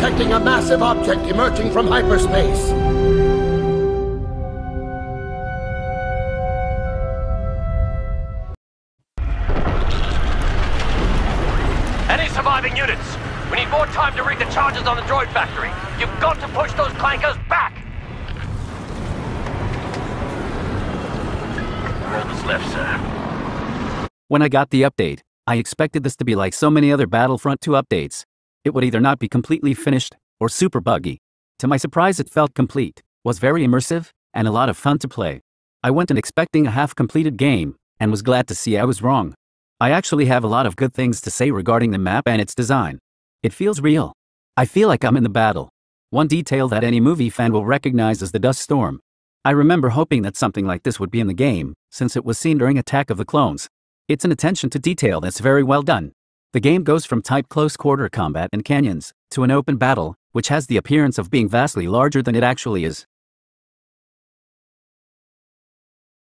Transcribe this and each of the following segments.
detecting a massive object emerging from hyperspace. Any surviving units? We need more time to rig the charges on the droid factory. You've got to push those clankers back! All that's left, sir. When I got the update, I expected this to be like so many other Battlefront 2 updates. It would either not be completely finished, or super buggy. To my surprise, it felt complete, was very immersive, and a lot of fun to play. I went in expecting a half-completed game, and was glad to see I was wrong. I actually have a lot of good things to say regarding the map and its design. It feels real. I feel like I'm in the battle. One detail that any movie fan will recognize is the dust storm. I remember hoping that something like this would be in the game, since it was seen during Attack of the Clones. It's an attention to detail that's very well done. The game goes from tight close-quarter combat in canyons, to an open battle, which has the appearance of being vastly larger than it actually is.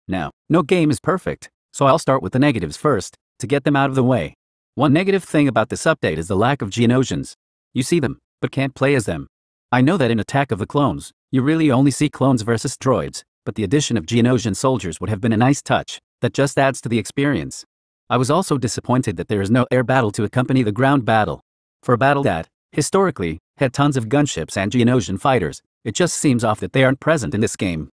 Now, no game is perfect, so I'll start with the negatives first, to get them out of the way. One negative thing about this update is the lack of Geonosians. You see them, but can't play as them. I know that in Attack of the Clones, you really only see clones versus droids, but the addition of Geonosian soldiers would have been a nice touch, that just adds to the experience. I was also disappointed that there is no air battle to accompany the ground battle. For a battle that, historically, had tons of gunships and Geonosian fighters, it just seems off that they aren't present in this game.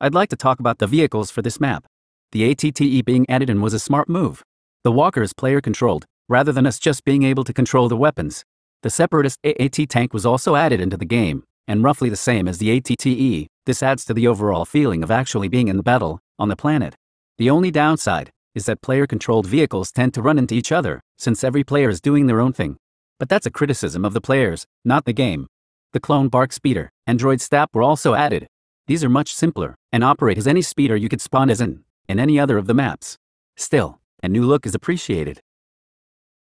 I'd like to talk about the vehicles for this map. The ATTE being added in was a smart move. The walker is player-controlled, rather than us just being able to control the weapons. The Separatist AAT tank was also added into the game, and roughly the same as the ATTE. This adds to the overall feeling of actually being in the battle, on the planet. The only downside is that player-controlled vehicles tend to run into each other, since every player is doing their own thing. But that's a criticism of the players, not the game. The clone Bark Speeder and Droid Stap were also added. These are much simpler, and operate as any speeder you could spawn as in any other of the maps. Still, a new look is appreciated.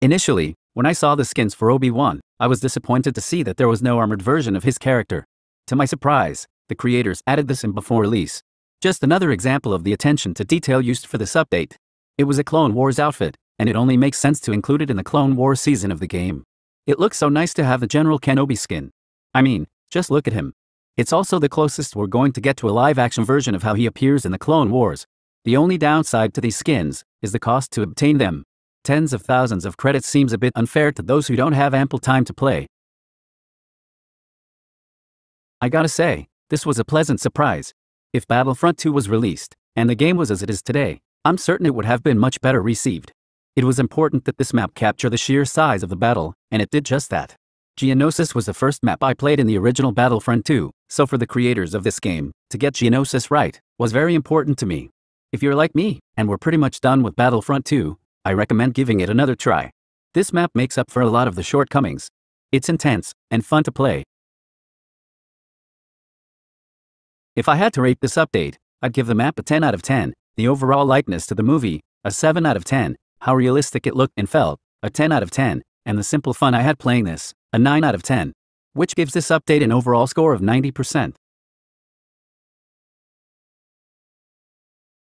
Initially, when I saw the skins for Obi-Wan, I was disappointed to see that there was no armored version of his character. To my surprise, the creators added this in before release. Just another example of the attention to detail used for this update. It was a Clone Wars outfit, and it only makes sense to include it in the Clone Wars season of the game. It looks so nice to have the General Kenobi skin. I mean, just look at him. It's also the closest we're going to get to a live-action version of how he appears in the Clone Wars. The only downside to these skins is the cost to obtain them. Tens of thousands of credits seems a bit unfair to those who don't have ample time to play. I gotta say, this was a pleasant surprise. If Battlefront 2 was released, and the game was as it is today, I'm certain it would have been much better received. It was important that this map capture the sheer size of the battle, and it did just that. Geonosis was the first map I played in the original Battlefront 2, so for the creators of this game, to get Geonosis right, was very important to me. If you're like me, and we're pretty much done with Battlefront 2, I recommend giving it another try. This map makes up for a lot of the shortcomings. It's intense, and fun to play. If I had to rate this update, I'd give the map a 10 out of 10, the overall likeness to the movie, a 7 out of 10, how realistic it looked and felt, a 10 out of 10, and the simple fun I had playing this, a 9 out of 10. Which gives this update an overall score of 90%.